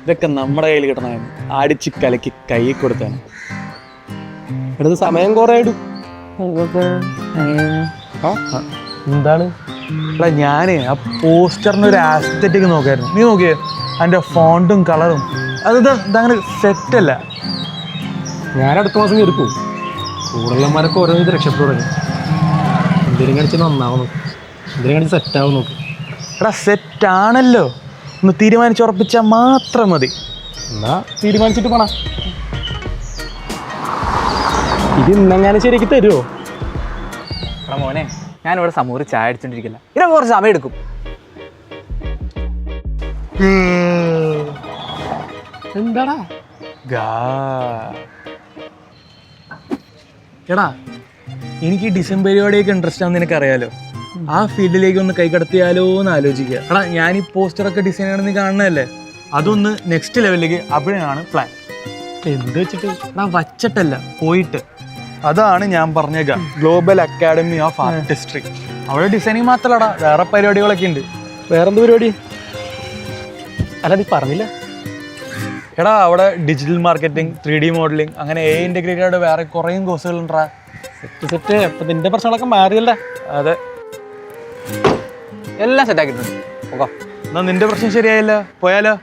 ഇതൊക്കെ നമ്മുടെ കയ്യിൽ കിട്ടണമായിരുന്നു. അടിച്ച് കലക്കി കൈ കൊടുത്താണ്. എടുത്ത് സമയം കുറേ ഇടും. എന്താണ് എടാ ഞാനേ ആ പോസ്റ്ററിന് ഒരു ആസ്തറ്റിക് നോക്കായിരുന്നു. നീ നോക്കിയേ അതിൻ്റെ ഫോണ്ടും കളറും ഇതങ്ങനെ സെറ്റല്ല. ഞാൻ അടുത്ത മാസം കയറി പോകും. കൂടുതലന്മാരൊക്കെ ഓരോ ഇത് രക്ഷപ്പെട്ടു തുടങ്ങി. എന്തെങ്കിലും കാണിച്ച് നന്നാവും, എന്തെങ്കിലും കാണിച്ച് സെറ്റാവും നോക്ക്. എടാ സെറ്റാണല്ലോ, ഒന്ന് തീരുമാനിച്ചുറപ്പിച്ചാൽ മാത്രം മതി. എന്നാ തീരുമാനിച്ചിട്ട് പോണ. ഇത് ഇന്നെങ്ങാനും ശരിയാക്കി തരുമോ? എടാ മോനെ, ഞാനിവിടെ സമൂഹം ചായ അടിച്ചോണ്ടിരിക്കില്ല, ഇതിനൊക്കെ കുറച്ച് സമയം എടുക്കും. എന്താടാ എടാ എനിക്ക് ഡിസൈൻ പരിപാടിയൊക്കെ ഇൻട്രസ്റ്റ് ആണെന്ന് നിനക്കറിയാലോ. ആ ഫീൽഡിലേക്ക് ഒന്ന് കൈ കടത്തിയാലോ എന്ന് ആലോചിക്കുക. എടാ ഞാൻ ഈ പോസ്റ്ററൊക്കെ ഡിസൈൻ ആണെന്ന് കാണുന്നതല്ലേ, അതൊന്ന് നെക്സ്റ്റ് ലെവലിലേക്ക് അപ്പോഴാണ് പ്ലാൻ. എന്ത് വെച്ചിട്ട്? എടാ വച്ചിട്ടല്ല, പോയിട്ട്. അതാണ് ഞാൻ പറഞ്ഞ ഗ്ലോബൽ അക്കാഡമി ഓഫ് ആർട്ടിസ്ട്രി. അവിടെ ഡിസൈനിങ് മാത്രമല്ലടാ, വേറെ പരിപാടികളൊക്കെ ഉണ്ട്. വേറെന്ത് പരിപാടി? അല്ല നീ പറഞ്ഞില്ല. എടാ അവിടെ ഡിജിറ്റൽ മാർക്കറ്റിംഗ്, 3D മോഡലിംഗ്, അങ്ങനെ AI ഇൻ്റഗ്രേറ്റഡ് വേറെ കുറേ കോഴ്സുകളുണ്ടാ. സെറ്റ്. അപ്പൊ നിന്റെ പ്രശ്നങ്ങളൊക്കെ മാറിയല്ലേ? അതെ, എല്ലാം സെറ്റാക്കിയിട്ടുണ്ട്. എന്നാ നിന്റെ പ്രശ്നം ശരിയായില്ല, പോയാലോ?